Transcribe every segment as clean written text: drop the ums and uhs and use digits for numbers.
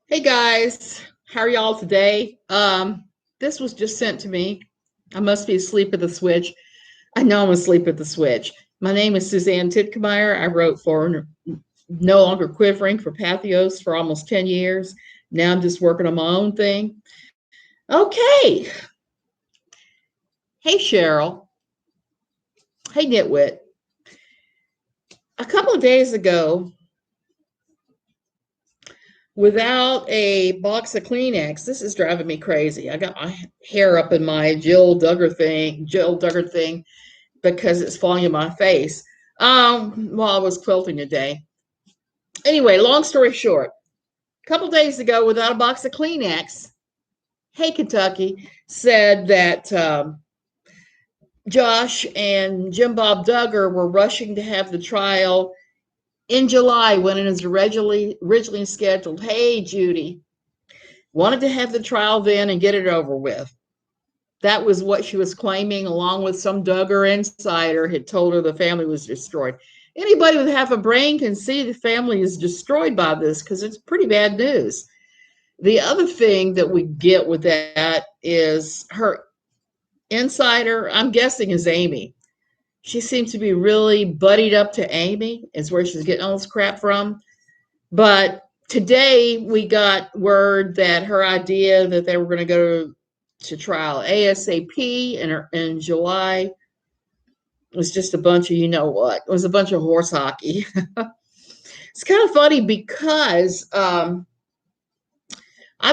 Hey guys, how are y'all today? This was just sent to me. I must be asleep at the switch. I know I'm asleep at the switch. My name is Suzanne Titkemeyer. I wrote for No Longer Quivering for Pathos for almost 10 years. Now I'm just working on my own thing. Okay. Hey Cheryl. Hey Nitwit. A couple of days ago, without a box of Kleenex, this is driving me crazy. I got my hair up in my Jill Duggar thing because it's falling in my face while I was quilting today. Anyway, long story short, a couple days ago, without a box of Kleenex, Hey Kentucky said that Josh and Jim Bob Duggar were rushing to have the trial in July when it is originally scheduled. Hey Judy, wanted to have the trial then and get it over with. That was what she was claiming, along with some Duggar insider had told her the family was destroyed. Anybody with half a brain can see the family is destroyed by this because it's pretty bad news. The other thing that we get with that is her insider, I'm guessing, is Amy. She seems to be really buddied up to Amy, is where she's getting all this crap from. But today we got word that her idea that they were going to go to trial ASAP in July was just a bunch of it was a bunch of horse hockey. It's kind of funny because I've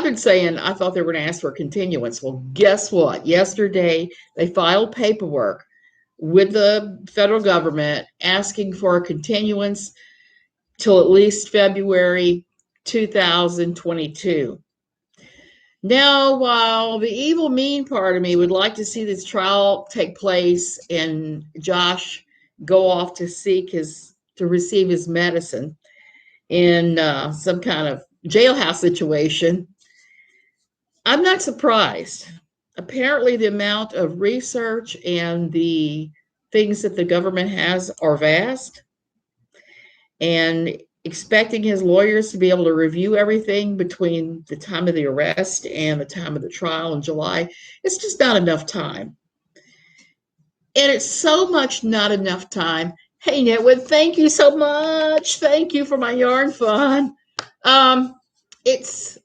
been saying I thought they were going to ask for a continuance. Well, guess what? Yesterday they filed paperwork with the federal government asking for a continuance till at least February 2022. Now, while the evil, mean part of me would like to see this trial take place and Josh go off to receive his medicine in some kind of jailhouse situation, I'm not surprised. Apparently, the amount of research and the things that the government has are vast, and expecting his lawyers to be able to review everything between the time of the arrest and the time of the trial in July, it's just not enough time. And it's so much not enough time. Hey, Netwood, thank you so much. Thank you for my yarn fun. It's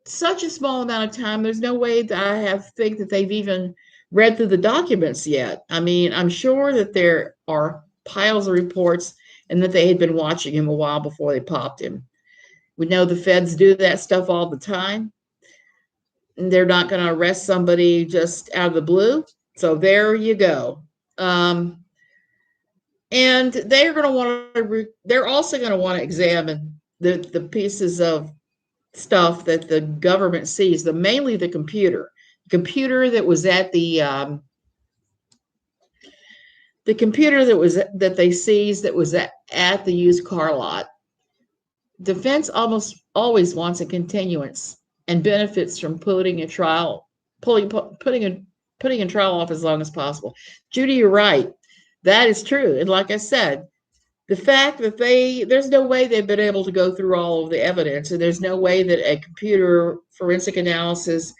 such a small amount of time. There's no way that think that they've even read through the documents yet. I mean, I'm sure that there are piles of reports and that they had been watching him a while before they popped him. We know the feds do that stuff all the time. And they're not going to arrest somebody just out of the blue. So there you go. And they're going to want to. They're also going to want to examine the pieces of stuff that the government sees. Mainly the computer that was at the computer that they seized that was at the used car lot. Defense almost always wants a continuance and benefits from putting a trial off as long as possible. Judy, you're right. That is true. And like I said, the fact that there's no way they've been able to go through all of the evidence, and there's no way that a computer forensic analysis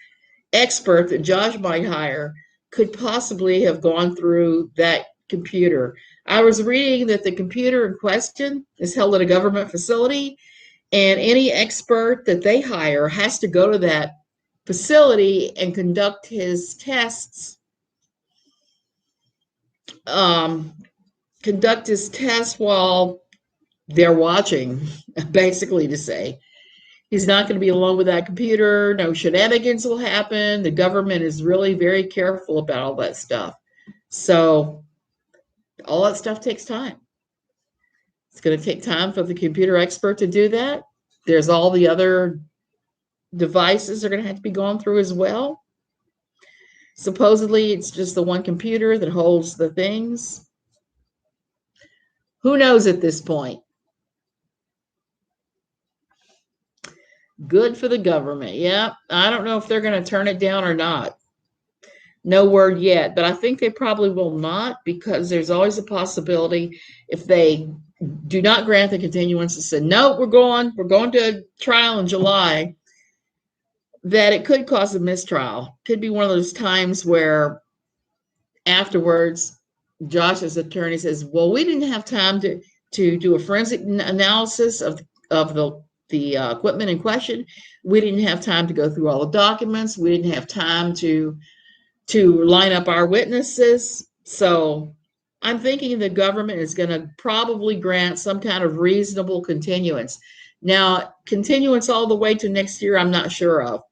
expert that Josh might hire could possibly have gone through that computer. I was reading that the computer in question is held at a government facility, and any expert that they hire has to go to that facility and conduct his tests, while they're watching, basically to say. He's not going to be alone with that computer. No shenanigans will happen. The government is really very careful about all that stuff. So all that stuff takes time. It's going to take time for the computer expert to do that. There's all the other devices are going to have to be gone through as well. Supposedly, it's just the one computer that holds the things. Who knows at this point? Good for the government. Yeah, I don't know if they're going to turn it down or not. No word yet, but I think they probably will not, because there's always a possibility if they do not grant the continuance and say, no, we're going to trial in July. that it could cause a mistrial. Could be one of those times where afterwards, Josh's attorney says, "Well, we didn't have time to do a forensic analysis of the equipment in question. We didn't have time to go through all the documents. We didn't have time to line up our witnesses." So I'm thinking the government is going to probably grant some kind of reasonable continuance. Now, continuance all the way to next year, I'm not sure of.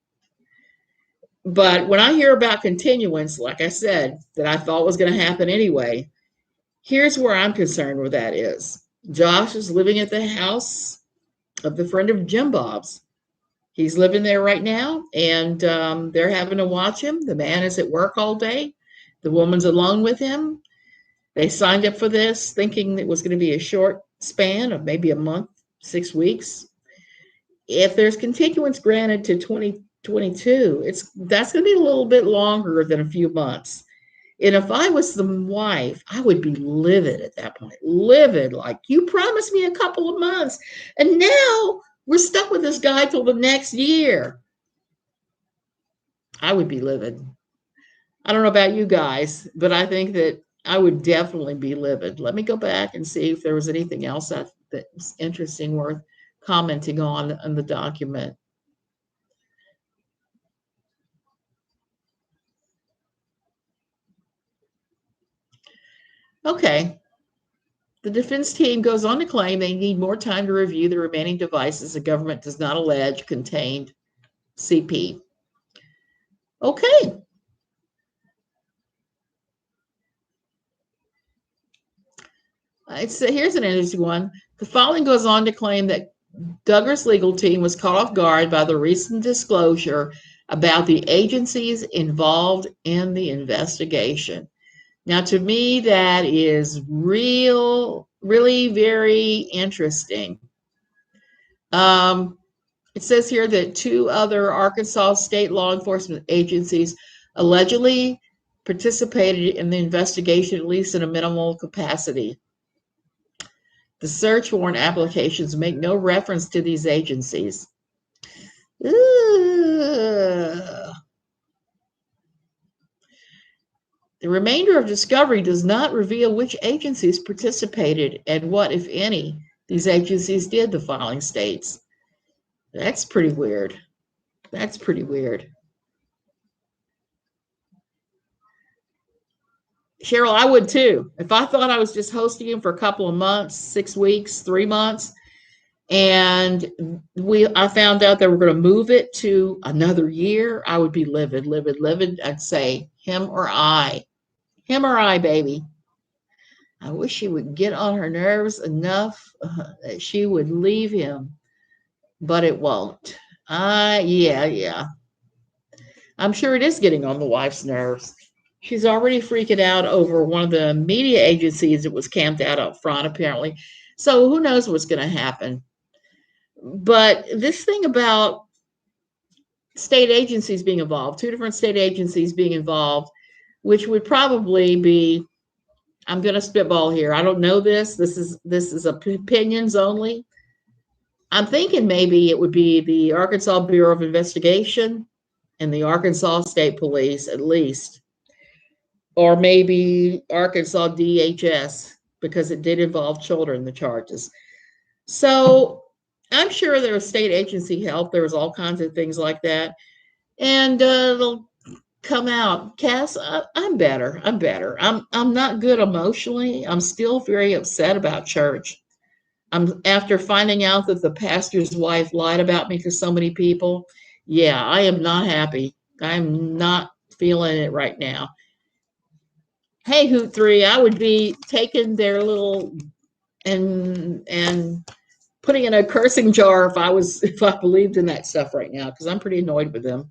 But when I hear about continuance, like I said, that I thought was going to happen anyway, here's where I'm concerned with that is. Josh is living at the house of the friend of Jim Bob's. He's living there right now, and they're having to watch him. The man is at work all day. The woman's alone with him. They signed up for this thinking it was going to be a short span of maybe a month, 6 weeks. If there's continuance granted to 2022, that's going to be a little bit longer than a few months. And if I was the wife, I would be livid at that point. Livid, like, you promised me a couple of months, and now we're stuck with this guy till the next year. I would be livid. I don't know about you guys, but I think that I would definitely be livid. Let me go back and see if there was anything else that's interesting worth commenting on in the document. Okay. The defense team goes on to claim they need more time to review the remaining devices the government does not allege contained CP. Okay. Here's an interesting one. The filing goes on to claim that Duggar's legal team was caught off guard by the recent disclosure about the agencies involved in the investigation. Now, to me, that is really very interesting. It says here that 2 other Arkansas state law enforcement agencies allegedly participated in the investigation, at least in a minimal capacity. The search warrant applications make no reference to these agencies. Ugh. The remainder of discovery does not reveal which agencies participated and what, if any, these agencies did, the filing states. That's pretty weird. That's pretty weird. Cheryl, I would too. If I thought I was just hosting him for a couple of months, 6 weeks, 3 months, and I found out that we're going to move it to another year, I would be livid, livid, livid. I'd say him or I, baby. I wish she would get on her nerves enough that she would leave him, but it won't. Yeah. I'm sure it is getting on the wife's nerves. She's already freaking out over one of the media agencies that was camped out up front, apparently. So who knows what's going to happen. But this thing about state agencies being involved, 2 different state agencies being involved, which would probably be, I'm going to spitball here. I don't know this. This is opinions only. I'm thinking maybe it would be the Arkansas Bureau of Investigation and the Arkansas State Police, at least, or maybe Arkansas DHS, because it did involve children, the charges. So I'm sure there was state agency help. There was all kinds of things like that. And it'll come out. Cass, I'm better. I'm not good emotionally. I'm still very upset about church. After finding out that the pastor's wife lied about me to so many people. Yeah, I am not happy. I'm not feeling it right now. Hey, Hoot 3, I would be taking their little and putting in a cursing jar if I believed in that stuff right now, because I'm pretty annoyed with them.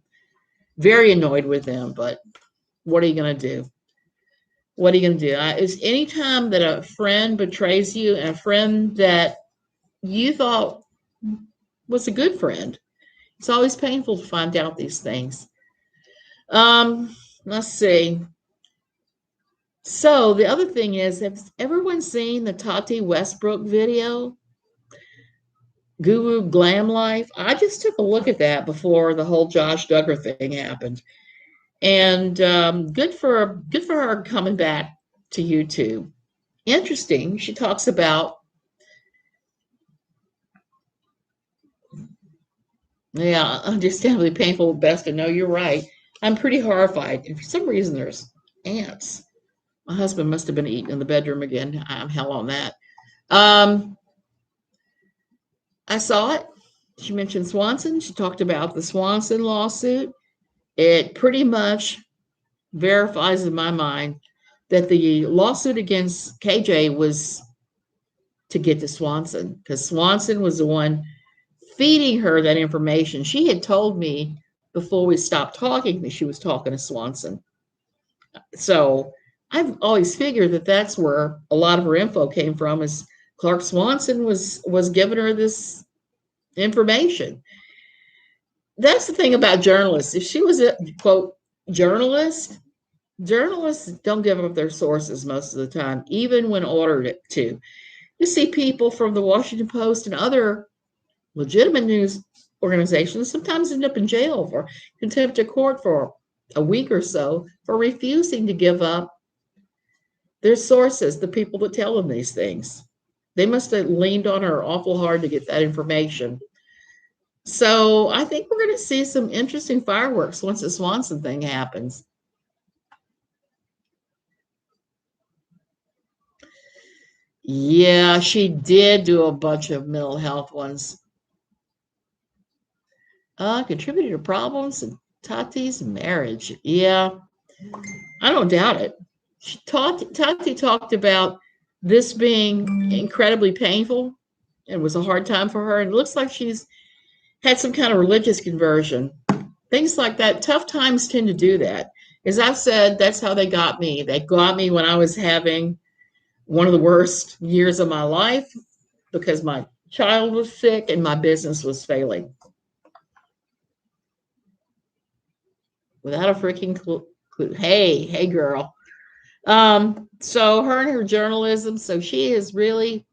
Very annoyed with them, but what are you going to do? What are you going to do? Is any time that a friend betrays you, and a friend that you thought was a good friend, it's always painful to find out these things. Let's see. So the other thing is, has everyone seen the Tati Westbrook video? Guru Glam Life. I just took a look at that before the whole Josh Duggar thing happened, and good for her coming back to YouTube. Interesting. She talks about, yeah, understandably painful. Best to know you're right. I'm pretty horrified, and for some reason there's ants. My husband must have been eating in the bedroom again. I'm hell on that. Um, I saw it. She mentioned Swanson. She talked about the Swanson lawsuit. It pretty much verifies in my mind that the lawsuit against KJ was to get to Swanson because Swanson was the one feeding her that information. She had told me before we stopped talking that she was talking to Swanson. So I've always figured that that's where a lot of her info came from. Is Clark Swanson was giving her this information. That's the thing about journalists. If she was a quote journalist, journalists don't give up their sources most of the time, even when ordered to. You see people from the Washington Post and other legitimate news organizations sometimes end up in jail for contempt of court for a week or so for refusing to give up their sources, the people that tell them these things. They must have leaned on her awful hard to get that information. So I think we're going to see some interesting fireworks once the Swanson thing happens. Yeah, she did do a bunch of mental health ones. Contributed to problems in Tati's marriage. Yeah, I don't doubt it. Tati talked about this being incredibly painful and was a hard time for her. And it looks like she's had some kind of religious conversion. Things like that. Tough times tend to do that. As I've said, that's how they got me. They got me when I was having one of the worst years of my life because my child was sick and my business was failing without a freaking clue. Hey, hey, girl. So her and her journalism. So she's really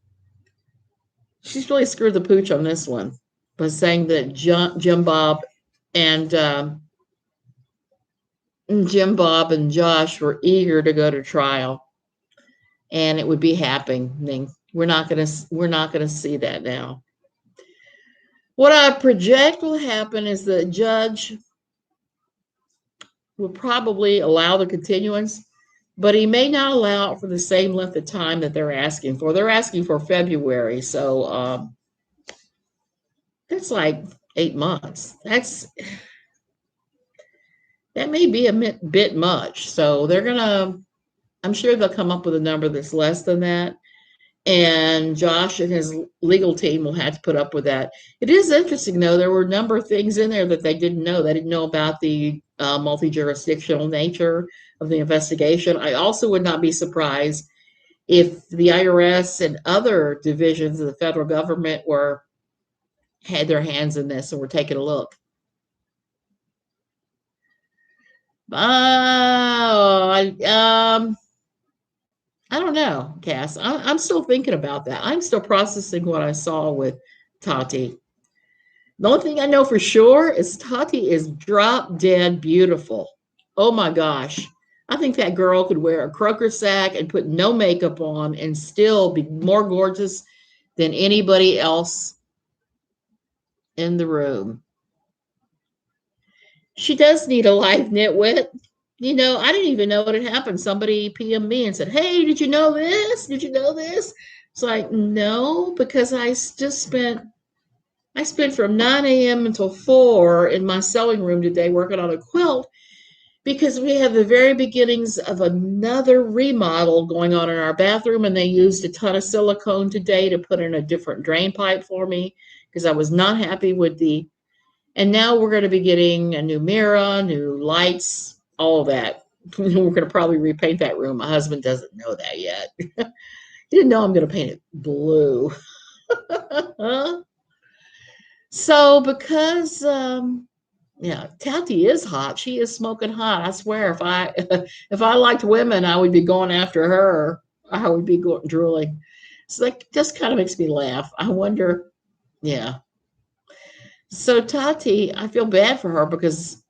screwed the pooch on this one by saying that and Jim Bob and Josh were eager to go to trial, and it would be happening. We're not gonna see that now. What I project will happen is the judge will probably allow the continuance, but he may not allow it for the same length of time that they're asking for. They're asking for February, so that's like 8 months. That may be a bit much. So I'm sure they'll come up with a number that's less than that. And Josh and his legal team will have to put up with that. It is interesting, though. There were a number of things in there that they didn't know. They didn't know about the multi-jurisdictional nature of the investigation. I also would not be surprised if the IRS and other divisions of the federal government had their hands in this and were taking a look. I don't know, Cass. I'm still thinking about that. I'm still processing what I saw with Tati. The only thing I know for sure is Tati is drop dead beautiful. Oh my gosh. I think that girl could wear a croaker sack and put no makeup on and still be more gorgeous than anybody else in the room. She does need a life, nitwit. I didn't even know what had happened. Somebody PM'd me and said, "Hey, did you know this? Did you know this?" It's like, no, because I spent from 9 a.m. until 4 in my sewing room today working on a quilt because we have the very beginnings of another remodel going on in our bathroom, and they used a ton of silicone today to put in a different drain pipe for me because I was not happy with and now we're going to be getting a new mirror, new lights, all of that. We're going to probably repaint that room. My husband doesn't know that yet. He didn't know I'm going to paint it blue. So because yeah, Tati is hot. She is smoking hot. I swear, if I liked women, I would be going after her. I would be drooling. So that just kind of makes me laugh. I wonder Yeah. So Tati, I feel bad for her because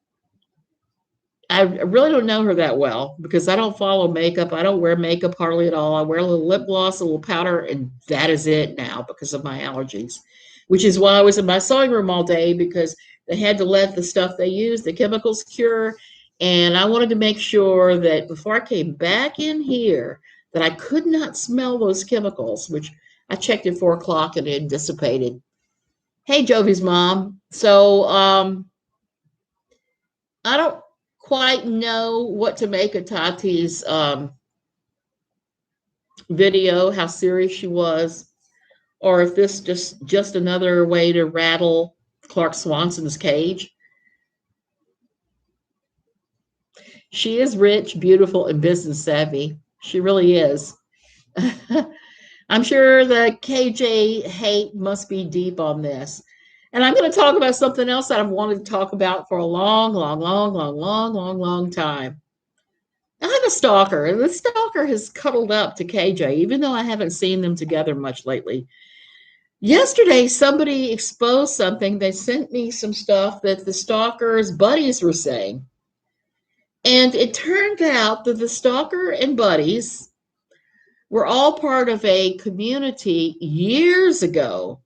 I really don't know her that well because I don't follow makeup. I don't wear makeup hardly at all. I wear a little lip gloss, a little powder, and that is it now because of my allergies, which is why I was in my sewing room all day because they had to let the stuff they use, the chemicals cure. And I wanted to make sure that before I came back in here, that I could not smell those chemicals, which I checked at 4 o'clock and it had dissipated. Hey, Jovi's mom. So, I don't quite know what to make of Tati's video, how serious she was, or if this just another way to rattle Clark Swanson's cage. She is rich, beautiful, and business savvy. She really is. I'm sure the KJ hate must be deep on this. And I'm going to talk about something else that I've wanted to talk about for a long, long, long, long, long, long, long time. I have a stalker, and the stalker has cuddled up to KJ, even though I haven't seen them together much lately. Yesterday, somebody exposed something. They sent me some stuff that the stalker's buddies were saying. And it turned out that the stalker and buddies were all part of a community years ago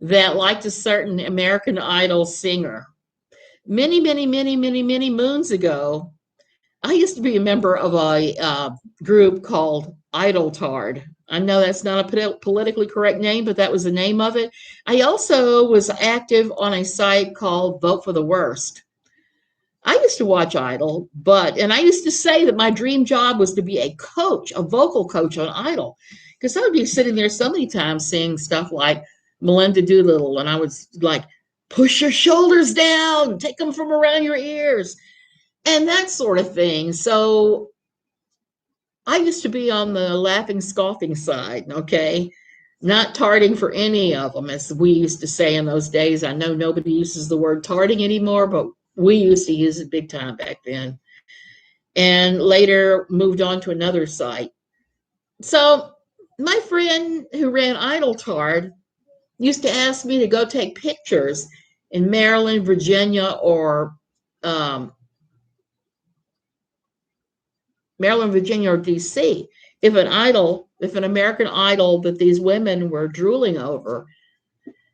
that liked a certain American Idol singer. Many, many, many, many, many moons ago, I used to be a member of a group called Idle Tard. I know that's not a politically correct name, but that was the name of it. I also was active on a site called Vote for the Worst. I used to watch Idol, and I used to say that my dream job was to be a coach, a vocal coach on Idol, because I would be sitting there so many times saying stuff like Melinda Doolittle, and I was like, push your shoulders down, take them from around your ears, and that sort of thing. So I used to be on the laughing, scoffing side, okay? Not tarding for any of them, as we used to say in those days. I know nobody uses the word tarding anymore, but we used to use it big time back then. And later moved on to another site. So my friend who ran Idle Tard used to ask me to go take pictures in Maryland, Virginia, or um, Maryland, Virginia, or DC. If an American Idol that these women were drooling over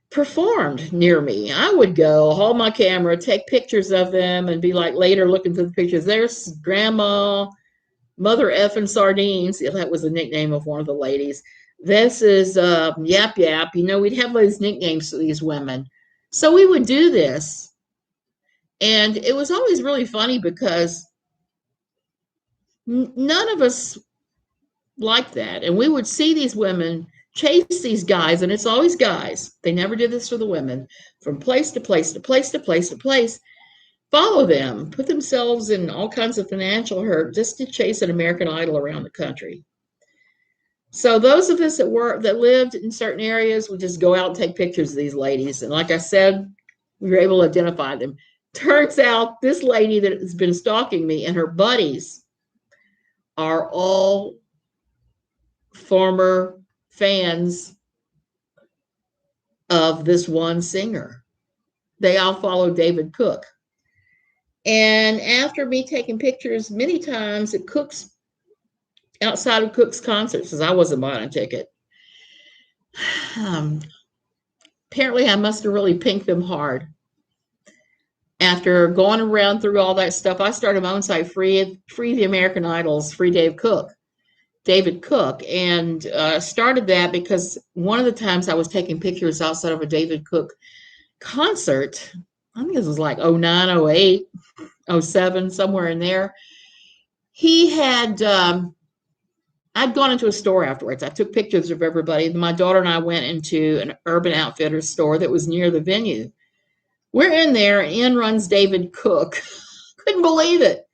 performed near me, I would go, hold my camera, take pictures of them, and be like later looking through the pictures. There's Grandma, Mother effing Sardines. Yeah, that was the nickname of one of the ladies. This is Yap Yap. You know, we'd have these nicknames for these women. So we would do this. And it was always really funny because none of us like that. And we would see these women chase these guys, and it's always guys. They never did this for the women, from place to place to place to place to place, follow them, put themselves in all kinds of financial hurt just to chase an American Idol around the country. So those of us that lived in certain areas would just go out and take pictures of these ladies. And like I said, we were able to identify them. Turns out this lady that has been stalking me and her buddies are all former fans of this one singer. They all follow David Cook. And after me taking pictures many times at Cook's, outside of Cook's concerts, because I wasn't buying a ticket, apparently I must have really pinked them hard. After going around through all that stuff, I started my own site, Free the American Idols, Free David Cook, and started that because one of the times I was taking pictures outside of a David Cook concert, I think this was like 09, 08, 07, somewhere in there. He had, I'd gone into a store afterwards. I took pictures of everybody. My daughter and I went into an Urban Outfitters store that was near the venue. We're in there, and in runs David Cook. Couldn't believe it.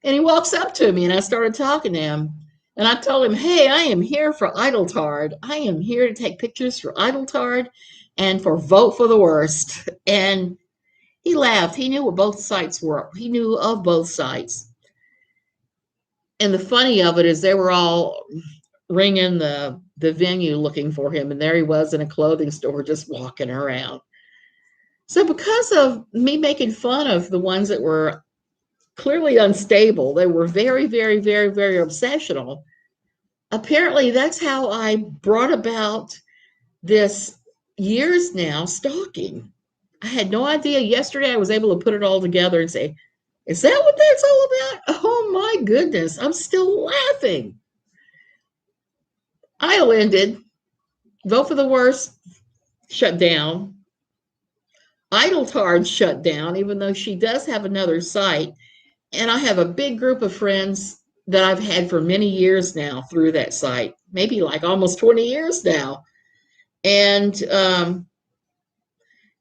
And he walks up to me, and I started talking to him. And I told him, hey, I am here for Idle Tard. I am here to take pictures for Idle Tard and for Vote for the Worst. And he laughed. He knew what both sites were. He knew of both sites. And the funny of it is they were all ringing the the venue looking for him, and there he was in a clothing store just walking around. So because of me making fun of the ones that were clearly unstable, they were very, very, very, very obsessional. Apparently, that's how I brought about this years now stalking. I had no idea. Yesterday, I was able to put it all together and say, is that what that's all about? Oh my goodness, I'm still laughing. Idle ended. Vote for the worst shut down. Idle Tard shut down, even though she does have another site. And I have a big group of friends that I've had for many years now through that site, maybe like almost 20 years now. And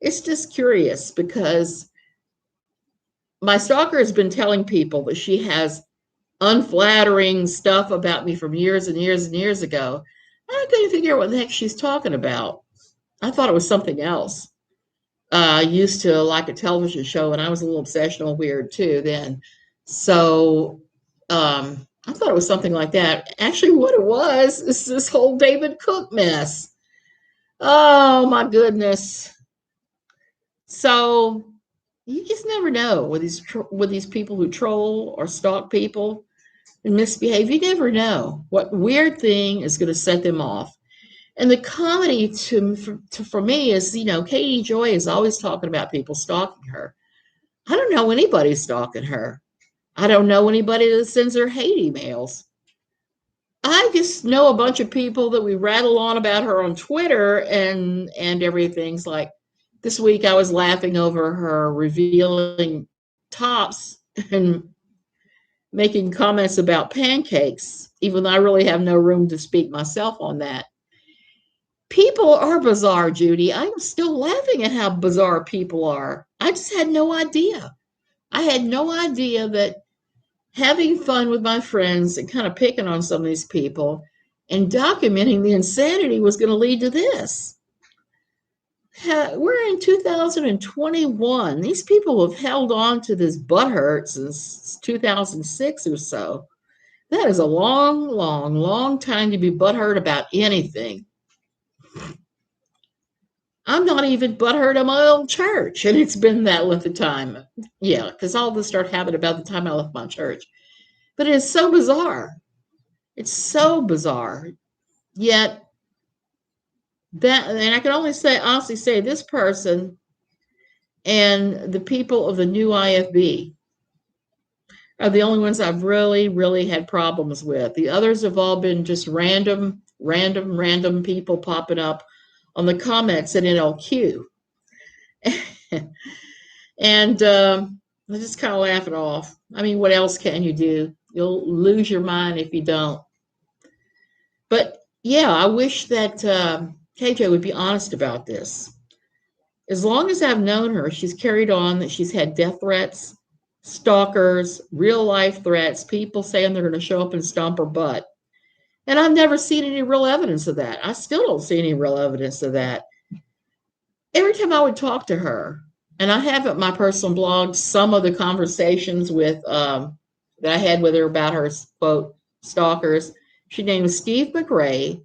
it's just curious because my stalker has been telling people that she has unflattering stuff about me from years and years and years ago. I couldn't figure out what the heck she's talking about. I thought it was something else. I used to like a television show, and I was a little obsessional weird too then. So I thought it was something like that. Actually, what it was is this whole David Cook mess. Oh my goodness. So you just never know with these people who troll or stalk people and misbehave. You never know what weird thing is going to set them off. And the comedy for me is, Katie Joy is always talking about people stalking her. I don't know anybody stalking her. I don't know anybody that sends her hate emails. I just know a bunch of people that we rattle on about her on Twitter and everything's like this week I was laughing over her revealing tops and making comments about pancakes, even though I really have no room to speak myself on that. People are bizarre, Judy. I'm still laughing at how bizarre people are. I just had no idea. I had no idea that having fun with my friends and kind of picking on some of these people and documenting the insanity was going to lead to this. We're in 2021. These people have held on to this butthurt since 2006 or so. That is a long, long, long time to be butthurt about anything. I'm not even butthurt at my old church, and it's been that length of time. Yeah, because all this started happening about the time I left my church. But it's so bizarre. It's so bizarre. Yet that, and I can only honestly say this person and the people of the new IFB are the only ones I've really, really had problems with. The others have all been just random people popping up on the comments at NLQ. And I just kind of laugh it off. I mean, what else can you do? You'll lose your mind if you don't. But yeah, I wish that KJ would be honest about this. As long as I've known her, she's carried on that she's had death threats, stalkers, real life threats, people saying they're going to show up and stomp her butt. And I've never seen any real evidence of that. I still don't see any real evidence of that. Every time I would talk to her, and I have at my personal blog some of the conversations with that I had with her about her quote stalkers. She named Steve McRae.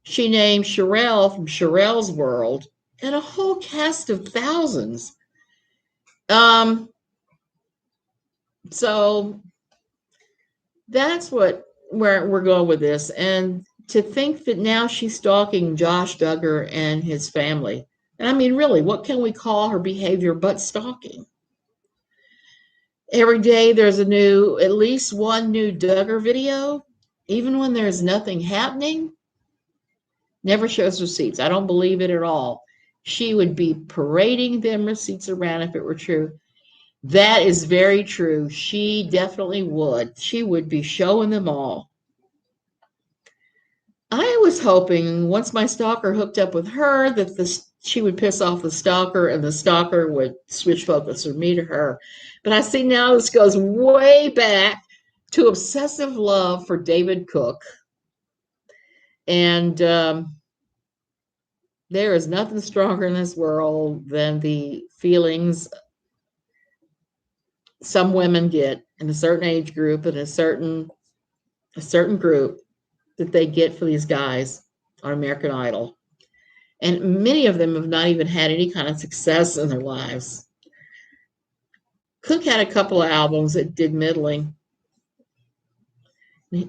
She named Sherelle from Sherelle's World, and a whole cast of thousands. So that's where we're going with this. And to think that now she's stalking Josh Duggar and his family. And I mean, really, what can we call her behavior but stalking? Every day there's at least one new Duggar video, even when there's nothing happening. Never shows receipts. I don't believe it at all. She would be parading them receipts around if it were true. That is very true. She definitely would. She would be showing them all. I was hoping once my stalker hooked up with her that she would piss off the stalker and the stalker would switch focus from me to her. But I see now this goes way back to obsessive love for David Cook. And there is nothing stronger in this world than the feelings some women get in a certain age group and a certain group that they get for these guys. on American Idol. And many of them have not even had any kind of success in their lives. Cook had a couple of albums that did middling.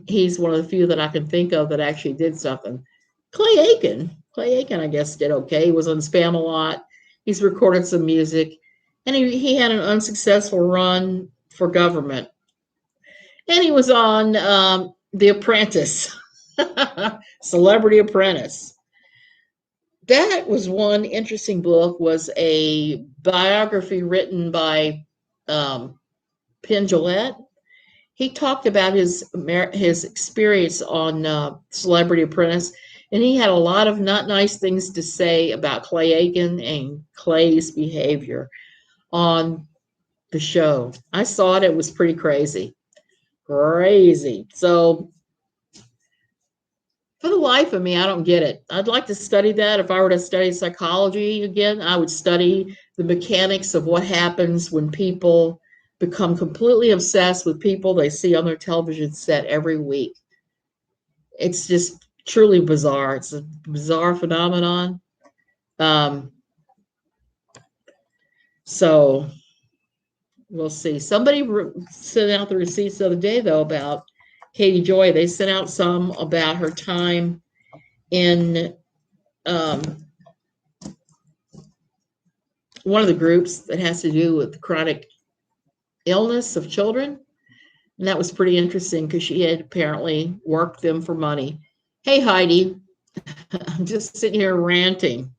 He's one of the few that I can think of that actually did something. Clay Aiken, I guess, did okay. He was on Spam a lot. He's recorded some music, and he had an unsuccessful run for government. And he was on The Apprentice, Celebrity Apprentice. That was one interesting book. Was a biography written by Penn Jillette. He talked about his experience on Celebrity Apprentice, and he had a lot of not nice things to say about Clay Aiken and Clay's behavior on the show. I saw it; it was pretty crazy, crazy. So, for the life of me, I don't get it. I'd like to study that. If I were to study psychology again, I would study the mechanics of what happens when people become completely obsessed with people they see on their television set every week. It's just truly bizarre. It's a bizarre phenomenon. Um, so we'll see. Somebody sent out the receipts the other day, though, about Katie Joy. They sent out some about her time in one of the groups that has to do with chronic illness of children. And that was pretty interesting because she had apparently worked them for money. Hey, Heidi, I'm just sitting here ranting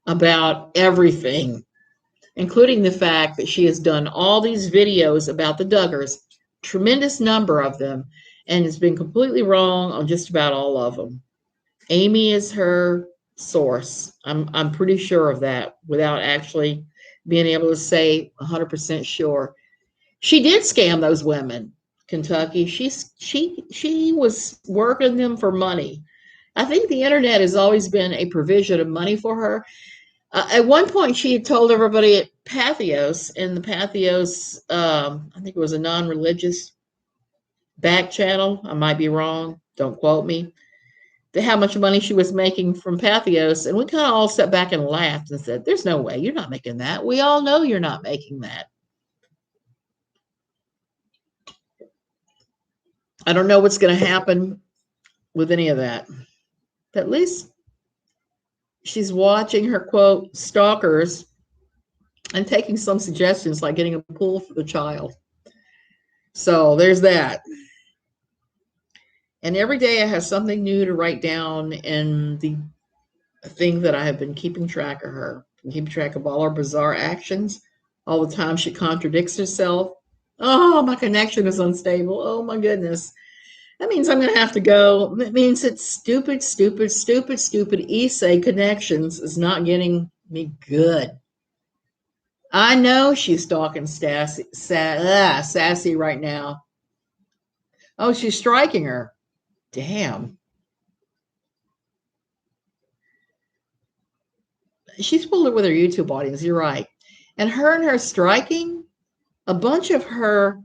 about everything, including the fact that she has done all these videos about the Duggars, tremendous number of them, and has been completely wrong on just about all of them. Amy is her source. I'm pretty sure of that without actually being able to say 100% sure. She did scam those women, Kentucky. She was working them for money. I think the internet has always been a provision of money for her. At one point, she had told everybody at Pathos, and the Pathos, I think it was a non-religious back channel. I might be wrong. Don't quote me. How much money she was making from Pathos, and we kind of all sat back and laughed and said, "There's no way you're not making that. We all know you're not making that." I don't know what's going to happen with any of that. But at least she's watching her, quote, stalkers and taking some suggestions like getting a pool for the child. So there's that. And every day I have something new to write down in the thing that I have been keeping track of her. I'm keeping track of all her bizarre actions, all the time she contradicts herself. Oh, my connection is unstable. Oh, my goodness. That means I'm going to have to go. It means that stupid Issei Connections is not getting me good. I know she's talking sassy right now. Oh, she's striking her. Damn. She's pulled it with her YouTube audience. You're right. And her striking, a bunch of her.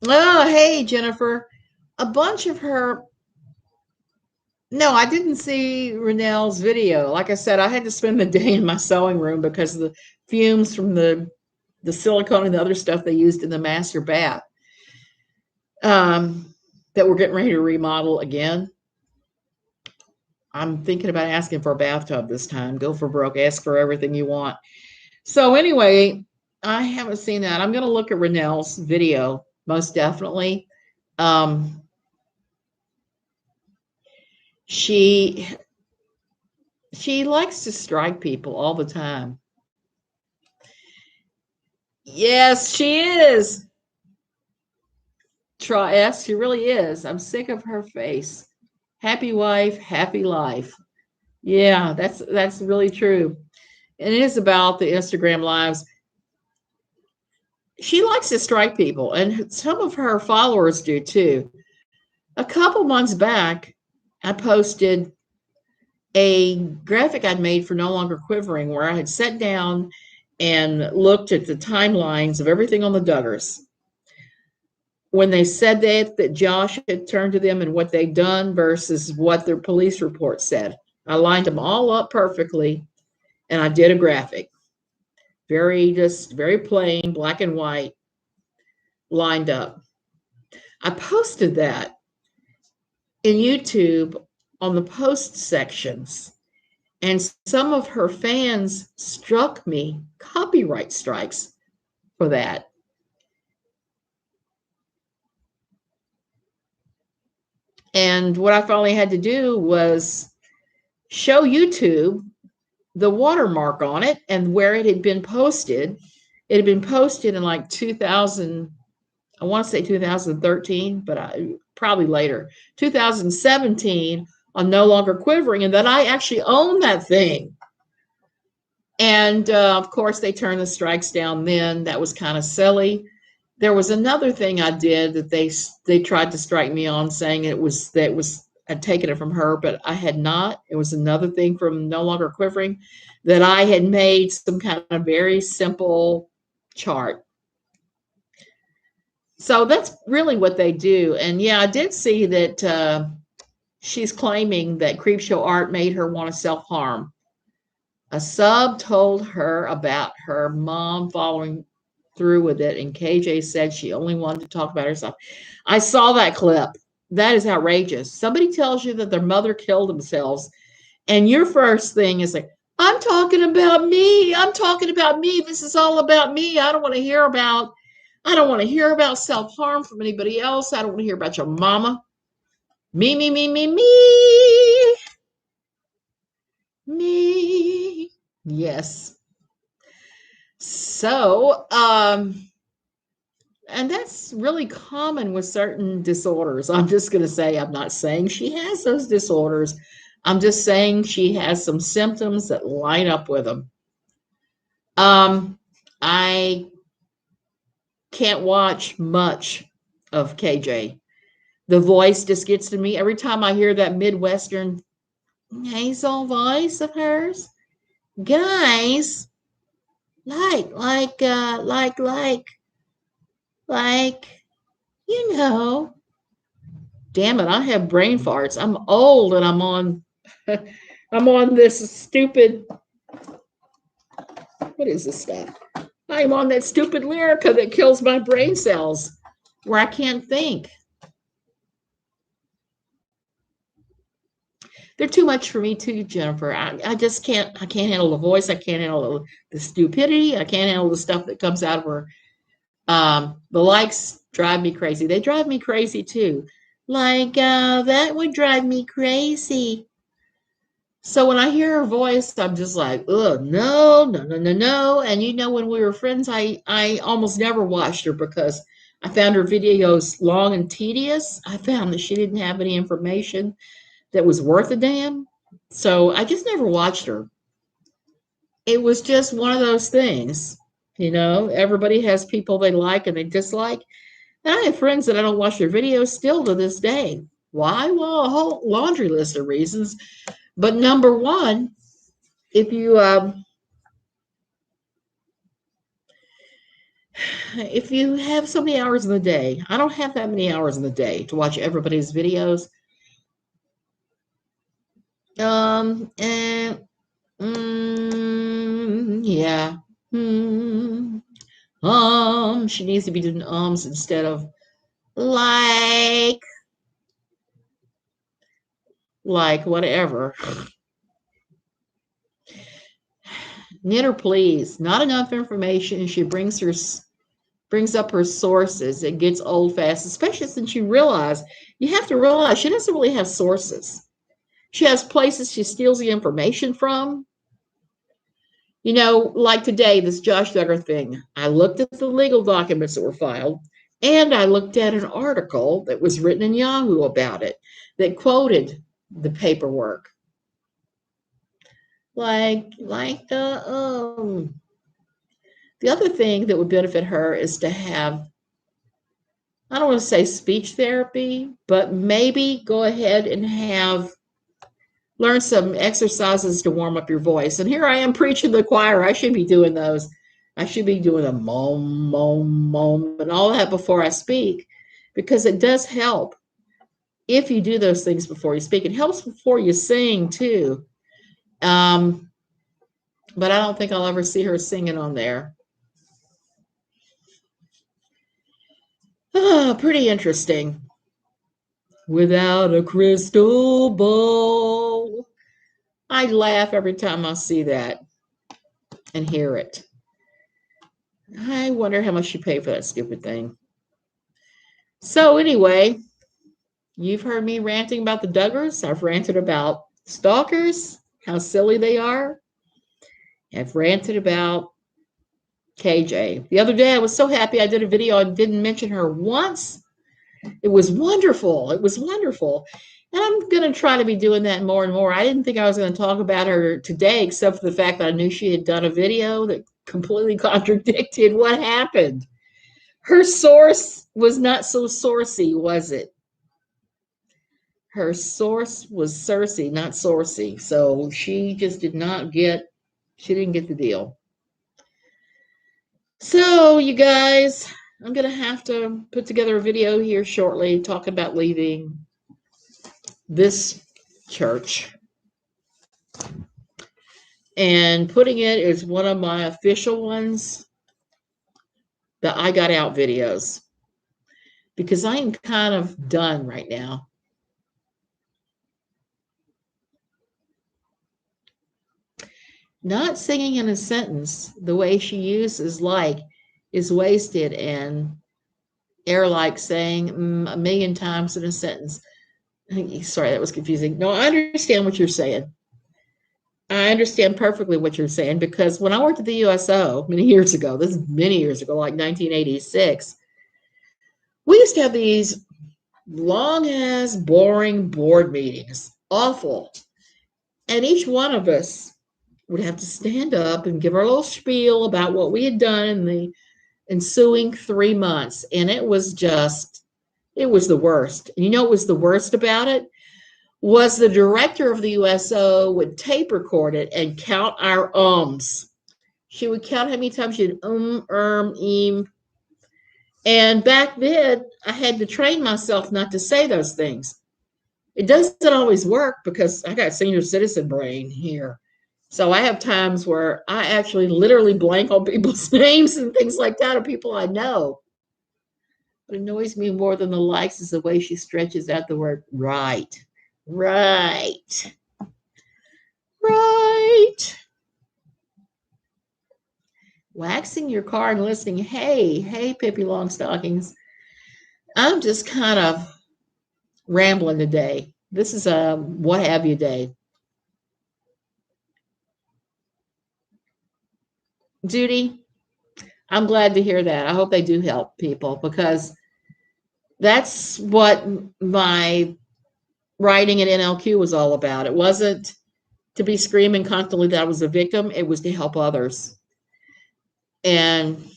Oh, hey, Jennifer. A bunch of her. No, I didn't see Renelle's video. Like I said, I had to spend the day in my sewing room because of the fumes from the silicone and the other stuff they used in the master bath that we're getting ready to remodel again. I'm thinking about asking for a bathtub this time. Go for broke. Ask for everything you want. So anyway, I haven't seen that. I'm going to look at Renelle's video, most definitely. She likes to strike people all the time. Yes, she is. Yes, she really is. I'm sick of her face. Happy wife, happy life. Yeah, that's really true. And it is about the Instagram lives. She likes to strike people, and some of her followers do too. A couple months back, I posted a graphic I'd made for No Longer Quivering where I had sat down and looked at the timelines of everything on the Duggars. when they said that Josh had turned to them and what they'd done versus what their police report said. I lined them all up perfectly, and I did a graphic. Just very plain, black and white, lined up. I posted that in YouTube on the post sections, and some of her fans struck me copyright strikes for that. And what I finally had to do was show YouTube the watermark on it and where it had been posted. It had been posted in like 2000, I want to say 2013, but probably later, 2017 on No Longer Quivering, and that I actually own that thing. And of course, they turned the strikes down then. That was kind of silly. There was another thing I did that they tried to strike me on, saying I'd taken it from her, but I had not. It was another thing from No Longer Quivering, that I had made some kind of very simple chart. So that's really what they do. And yeah, I did see that she's claiming that Creepshow art made her want to self-harm. A sub told her about her mom following through with it, and KJ said she only wanted to talk about herself. I saw that clip. That is outrageous. Somebody tells you that their mother killed themselves, and your first thing is like, I'm talking about me. I'm talking about me. This is all about me. I don't want to hear about self-harm from anybody else. I don't want to hear about your mama. Me, me, me, me, me. Me. Yes. So, and that's really common with certain disorders. I'm just going to say, I'm not saying she has those disorders. I'm just saying she has some symptoms that line up with them. I can't watch much of KJ. The voice just gets to me every time I hear that Midwestern nasal voice of hers. Guys, like, you know, damn it, I have brain farts. I'm old and I'm on this stupid, what is this stuff? I'm on that stupid Lyrica that kills my brain cells where I can't think. They're too much for me too, Jennifer. I just can't handle the voice. I can't handle the stupidity. I can't handle the stuff that comes out of her. The likes drive me crazy. They drive me crazy too. Like, that would drive me crazy. So when I hear her voice, I'm just like, oh, no, no, no, no, no. And you know, when we were friends, I almost never watched her because I found her videos long and tedious. I found that she didn't have any information that was worth a damn. So I just never watched her. It was just one of those things. You know, everybody has people they like and they dislike. And I have friends that I don't watch their videos still to this day. Why? Well, a whole laundry list of reasons. But number one, if you have so many hours in the day, I don't have that many hours in the day to watch everybody's videos. And yeah. She needs to be doing ums instead of like whatever. Knitter, please. Not enough information. She brings up her sources. It gets old fast, especially since you have to realize she doesn't really have sources. She has places she steals the information from. You know, like today, this Josh Duggar thing. I looked at the legal documents that were filed, and I looked at an article that was written in Yahoo about it that quoted the paperwork. The other thing that would benefit her is to have, I don't want to say speech therapy, but maybe go ahead and learn some exercises to warm up your voice. And here I am preaching to the choir. I should be doing those. I should be doing a mom, and all that before I speak. because it does help if you do those things before you speak. It helps before you sing too. Um, but I don't think I'll ever see her singing on there. Oh, pretty interesting. Without a crystal ball. I laugh every time I see that and hear it. I wonder how much you pay for that stupid thing. So anyway, you've heard me ranting about the Duggars. I've ranted about stalkers, how silly they are. I've ranted about KJ. The other day, I was so happy I did a video and didn't mention her once. It was wonderful. It was wonderful. And I'm going to try to be doing that more and more. I didn't think I was going to talk about her today, except for the fact that I knew she had done a video that completely contradicted what happened. Her source was not so sourcey, was it? Her source was Cersei, not Sourcey. So she just didn't get the deal. So you guys, I'm going to have to put together a video here shortly talking about leaving this church and putting it as one of my official ones, the I Got Out videos, because I am kind of done right now. Not singing in a sentence the way she uses like is wasted, and air like saying a million times in a sentence. Sorry, that was confusing. No, I understand what you're saying. I understand perfectly what you're saying, because when I worked at the USO many years ago, this is many years ago, like 1986, we used to have these long ass boring board meetings, awful. And each one of us would have to stand up and give our little spiel about what we had done in the ensuing 3 months. And it was the worst. And you know what was the worst about it? Was the director of the USO would tape record it and count our ums. She would count how many times she'd im. And back then, I had to train myself not to say those things. It doesn't always work because I got senior citizen brain here. So I have times where I actually literally blank on people's names and things like that, of people I know. What annoys me more than the likes is the way she stretches out the word right. Right. Right. Waxing your car and listening. Hey, Pippi Longstockings. I'm just kind of rambling today. This is a what have you day. Judy, I'm glad to hear that. I hope they do help people, because that's what my writing at NLQ was all about. It wasn't to be screaming constantly that I was a victim. It was to help others. And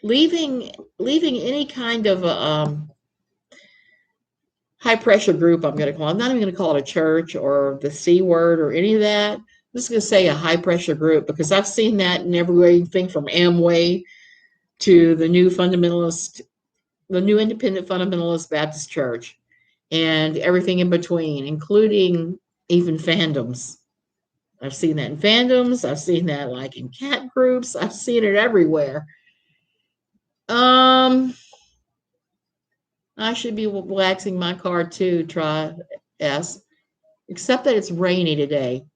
leaving any kind of high pressure group, I'm going to call it. I'm not even going to call it a church or the C word or any of that. I'm just going to say a high pressure group, because I've seen that in everything from Amway to the new independent fundamentalist Baptist church, and everything in between, including even fandoms. I've seen that in fandoms. I've seen that like in cat groups. I've seen it everywhere. I should be waxing my car too, try S, except that it's rainy today.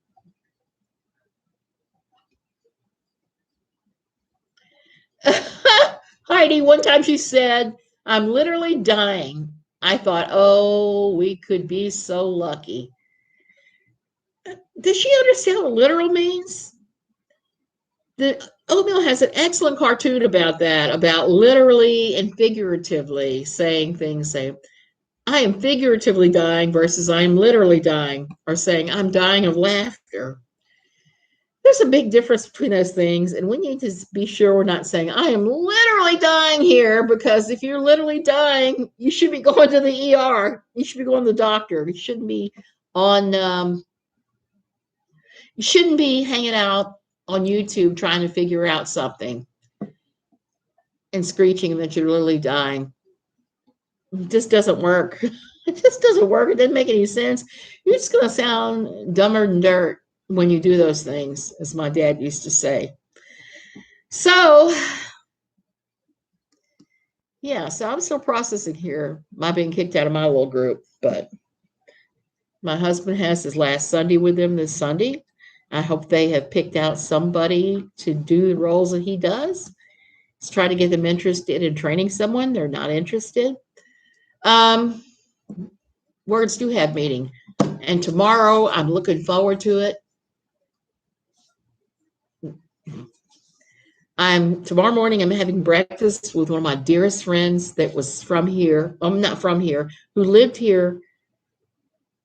Heidi, one time she said, I'm literally dying. I thought, oh, we could be so lucky. Does she understand what literal means? The Oatmeal has an excellent cartoon about that, about literally and figuratively saying things. Say, I am figuratively dying versus I am literally dying, or saying I'm dying of laughter. There's a big difference between those things, and we need to be sure we're not saying I am literally dying here, because if you're literally dying, you should be going to the ER. You should be going to the doctor. You shouldn't be on. You shouldn't be hanging out on YouTube trying to figure out something and screeching that you're literally dying. It just doesn't work. It just doesn't work. It doesn't make any sense. You're just going to sound dumber than dirt when you do those things, as my dad used to say. So, yeah, so I'm still processing here my being kicked out of my little group, but my husband has his last Sunday with them this Sunday. I hope they have picked out somebody to do the roles that he does. He's trying to get them interested in training someone. They're not interested. Um, Words do have meaning. And tomorrow, I'm looking forward to it. Tomorrow morning, I'm having breakfast with one of my dearest friends that was from here. I'm not from here, who lived here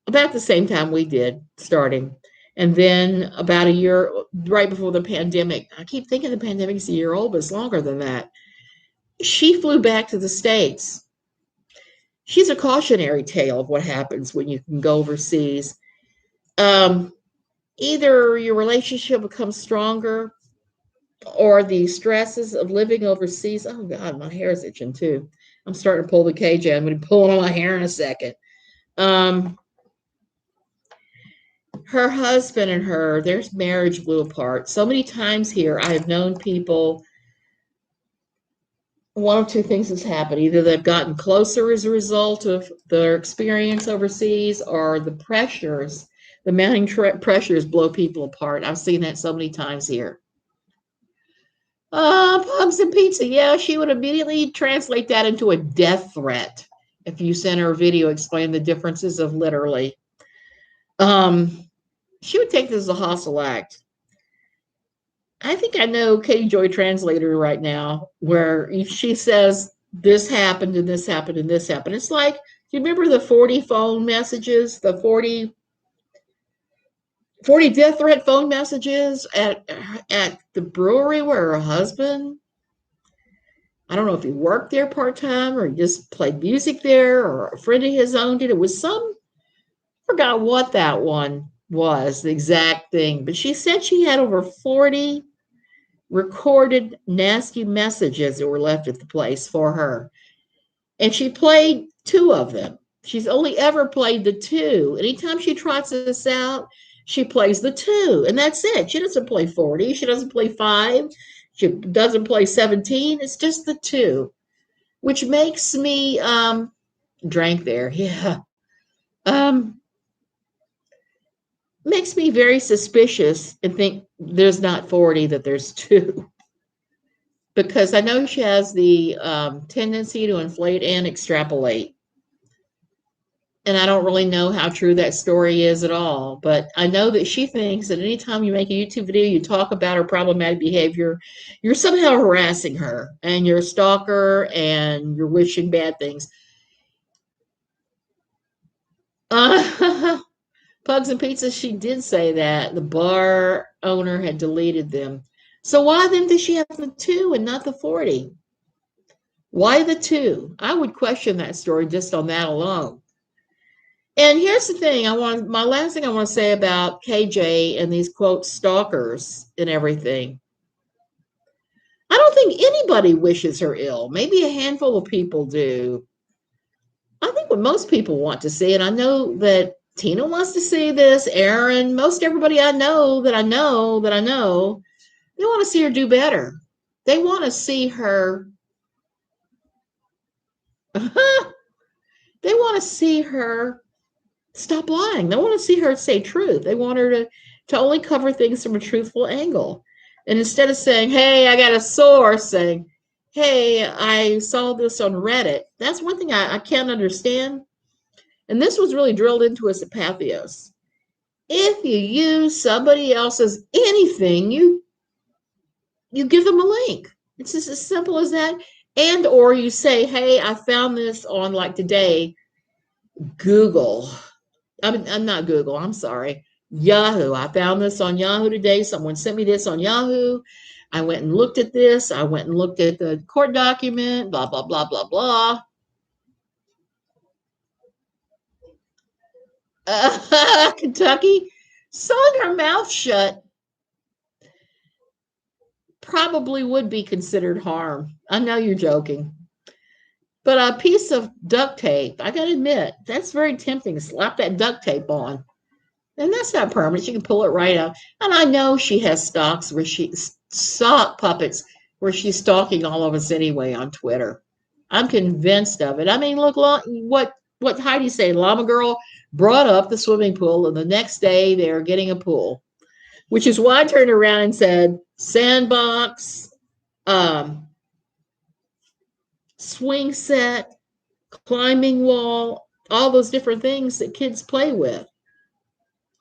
about the same time we did, starting. And then about a year, right before the pandemic, I keep thinking the pandemic's a year old, but it's longer than that. She flew back to the States. She's a cautionary tale of what happens when you can go overseas. Um, Either your relationship becomes stronger or the stresses of living overseas. Oh God, my hair is itching too. I'm starting to pull the cage out. I'm going to be pulling on my hair in a second. Um, Her husband and their marriage blew apart. So many times here, I have known people, one of two things has happened. Either they've gotten closer as a result of their experience overseas, or the mounting pressures blow people apart. I've seen that so many times here. Pugs and pizza. Yeah, she would immediately translate that into a death threat if you sent her a video explaining the differences of literally. She would take this as a hostile act. I think I know Katie Joy Translator right now, where she says this happened and this happened and this happened. It's like, do you remember the 40 phone messages, the 40 death threat phone messages at the brewery where her husband, I don't know if he worked there part-time or he just played music there or a friend of his own did. It was forgot what that one was, the exact thing. But she said she had over 40 recorded nasty messages that were left at the place for her. And she played two of them. She's only ever played the two. Anytime she trots this out, she plays the two. And that's it. She doesn't play 40. She doesn't play 5. She doesn't play 17. It's just the two, which makes me drank there. Yeah. Um, Makes me very suspicious and think there's not 40, that there's two. Because I know she has the tendency to inflate and extrapolate. And I don't really know how true that story is at all. But I know that she thinks that anytime you make a YouTube video, you talk about her problematic behavior, you're somehow harassing her and you're a stalker and you're wishing bad things. Pugs and Pizzas, she did say that the bar owner had deleted them. So why then does she have the two and not the 40? Why the two? I would question that story just on that alone. And here's the thing, my last thing I want to say about KJ and these quote stalkers and everything. I don't think anybody wishes her ill. Maybe a handful of people do. I think what most people want to see, and I know that Tina wants to see this, Aaron, most everybody I know, they want to see her do better. They want to see her, they want to see her stop lying. They want to see her say truth. They want her to only cover things from a truthful angle. And instead of saying, hey, I got a source, saying, hey, I saw this on Reddit. That's one thing I can't understand. And this was really drilled into us at Pathos. If you use somebody else's anything, you give them a link. It's just as simple as that. And or you say, hey, I found this on, like today, Google. I'm not Google, I'm sorry. Yahoo. I found this on Yahoo today. Someone sent me this on Yahoo. I went and looked at this. I went and looked at the court document, blah, blah, blah, blah, blah. Kentucky, sewing her mouth shut probably would be considered harm. I know you're joking. But a piece of duct tape, I gotta admit, that's very tempting. Slap that duct tape on. And that's not permanent. She can pull it right out. And I know she has sock puppets where she's stalking all of us anyway on Twitter. I'm convinced of it. I mean, look, what Heidi said, Llama Girl brought up the swimming pool, and the next day they're getting a pool, which is why I turned around and said, sandbox, um, swing set, climbing wall, all those different things that kids play with.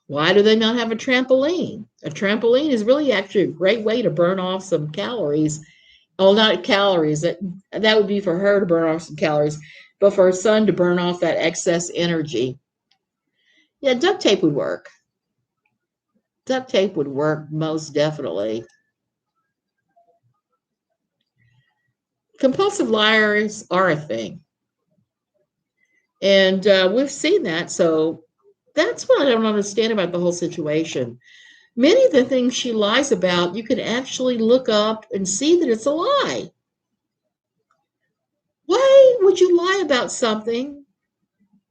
Why do they not have a trampoline? A trampoline is really actually a great way to burn off some calories. Oh, not calories. That would be for her to burn off some calories, but for her son to burn off that excess energy. Yeah, duct tape would work. Duct tape would work most definitely. Compulsive liars are a thing. And we've seen that. So that's what I don't understand about the whole situation. Many of the things she lies about, you can actually look up and see that it's a lie. Why would you lie about something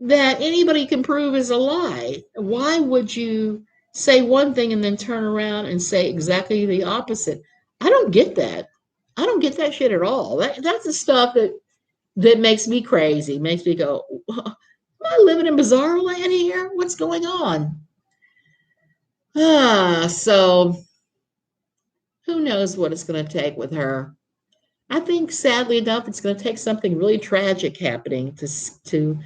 that anybody can prove is a lie? Why would you say one thing and then turn around and say exactly the opposite? I don't get that. I don't get that shit at all. That's the stuff that makes me crazy, makes me go, am I living in bizarre land here? What's going on? So who knows what it's going to take with her. I think, sadly enough, it's going to take something really tragic happening to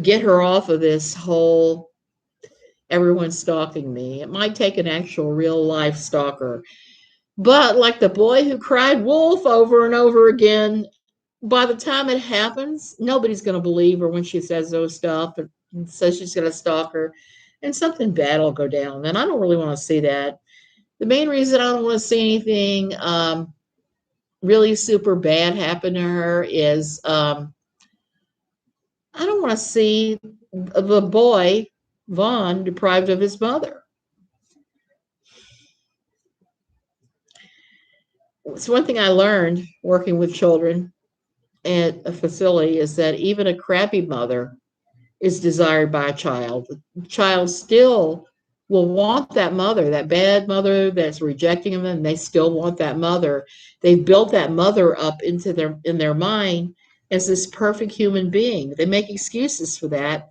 get her off of this whole everyone stalking me. It might take an actual real life stalker. But like the boy who cried wolf over and over again, by the time it happens, nobody's going to believe her when she says those stuff and says she's going to stalk her, and something bad will go down. And I don't really want to see that. The main reason I don't want to see anything really super bad happen to her is I don't want to see the boy, Vaughn, deprived of his mother. It's one thing I learned working with children at a facility is that even a crappy mother is desired by a child. The child still will want that mother, that bad mother that's rejecting them, and they still want that mother. They've built that mother up in their mind as this perfect human being. They make excuses for that,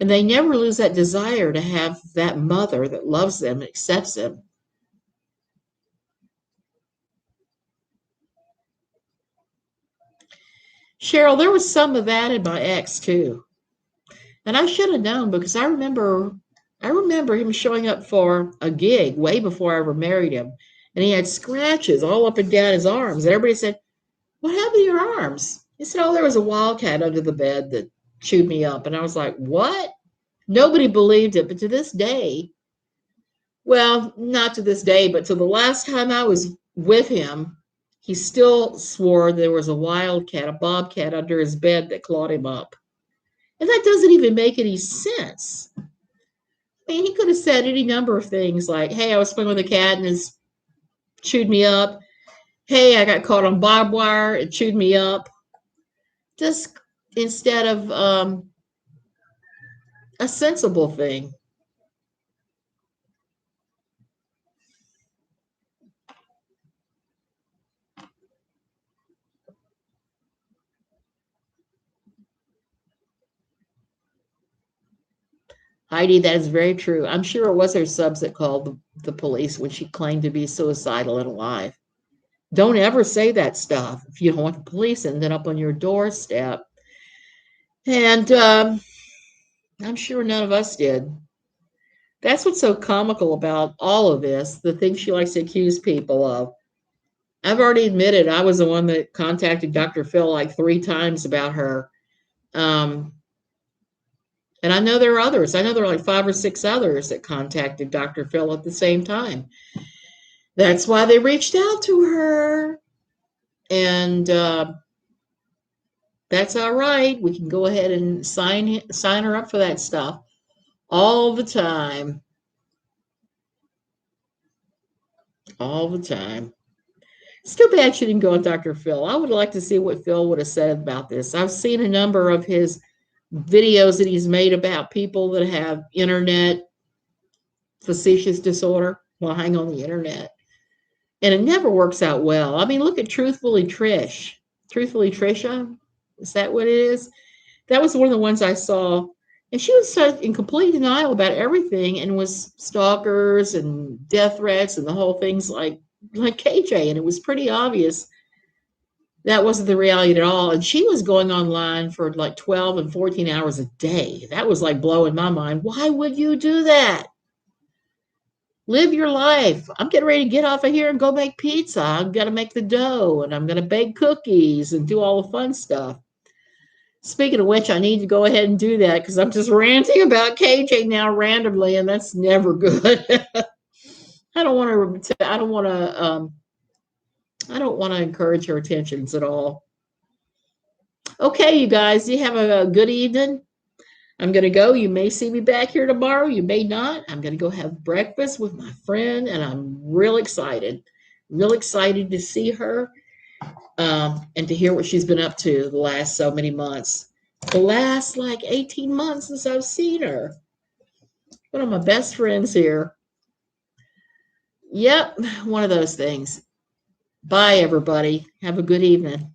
and they never lose that desire to have that mother that loves them and accepts them. Cheryl, there was some of that in my ex too. And I should have known because I remember him showing up for a gig way before I ever married him. And he had scratches all up and down his arms. And everybody said, what happened to your arms? He said, oh, there was a wildcat under the bed that chewed me up. And I was like, what? Nobody believed it. But to this day, well, not to this day, but to the last time I was with him, he still swore there was a wildcat, a bobcat under his bed that clawed him up. And that doesn't even make any sense. I mean, he could have said any number of things like, hey, I was playing with a cat and it's chewed me up. Hey, I got caught on barbed wire, it chewed me up. Just instead of a sensible thing. Heidi, that is very true. I'm sure it was her subs that called the police when she claimed to be suicidal and alive. Don't ever say that stuff if you don't want the police ending up on your doorstep. And I'm sure none of us did. That's what's so comical about all of this, the things she likes to accuse people of. I've already admitted I was the one that contacted Dr. Phil like 3 times about her. Um, and I know there are others. I know there are like 5 or 6 others that contacted Dr. Phil at the same time. That's why they reached out to her. And that's all right. We can go ahead and sign her up for that stuff all the time. All the time. It's too bad she didn't go with Dr. Phil. I would like to see what Phil would have said about this. I've seen a number of his videos that he's made about people that have internet facetious disorder while hanging on the internet. And it never works out well. I mean, look at Truthfully Trish. Truthfully Trisha. Is that what it is? That was one of the ones I saw. And she was in complete denial about everything and was stalkers and death threats and the whole thing's like KJ. And it was pretty obvious that wasn't the reality at all. And she was going online for like 12 and 14 hours a day. That was like blowing my mind. Why would you do that? Live your life. I'm getting ready to get off of here and go make pizza. I'm going to make the dough and I'm going to bake cookies and do all the fun stuff. Speaking of which, I need to go ahead and do that because I'm just ranting about KJ now randomly, and that's never good. I don't want to. I don't want to. I don't want to encourage her attentions at all. Okay, you guys, you have a good evening. I'm going to go. You may see me back here tomorrow. You may not. I'm going to go have breakfast with my friend, and I'm real excited. Real excited to see her and to hear what she's been up to the last so many months. The last like 18 months since I've seen her. One of my best friends here. Yep, one of those things. Bye, everybody. Have a good evening.